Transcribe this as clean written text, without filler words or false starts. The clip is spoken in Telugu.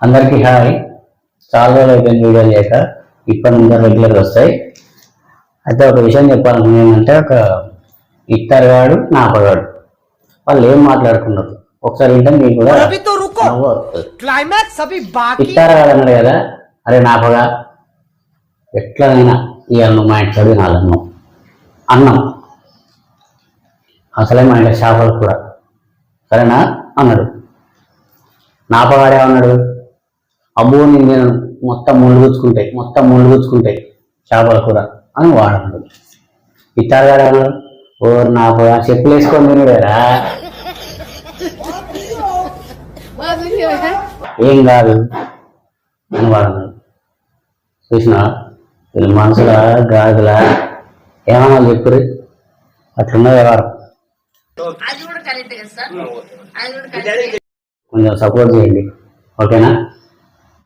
అందరికీ హాయ్. చాలా రోజులు అయిపోయింది వీడియో చేయక, ఇప్పటి నుంచి రెగ్యులర్గా వస్తాయి. అయితే ఒక విషయం చెప్పాలని ఏంటంటే, ఒక ఇత్తరగాడు నాపగాడు వాళ్ళు ఏం మాట్లాడుకున్నారు ఒకసారి వింటే మీకు కూడా ఇత్తరగాడు అన్నాడు కదా, అరే నాపగా ఎట్లనైనా ఇవాళ నువ్వు మా ఇంటి చదివి నాలన్ను అన్నం అసలే మా ఇంటి చేపలు కూడా సరేనా అన్నాడు. నాపగాడేమన్నాడు, అబ్బో నేను మొత్తం ముళ్ళు గుచ్చుకుంటాయి చేపల కూర అని వాడన్నాడు. ఇత్తారుగాడు అన్నాడు, ఓ నాపగా చెప్పులు వేసుకొని తినడేరా, ఏం కాదు అని వాడన్నాడు. చూసిన వీళ్ళు మనసులా గాజులా ఏమన్నా చెప్పురు, అట్లున్న వ్యవహారం. కొంచెం సపోర్ట్ చేయండి, ఓకేనా?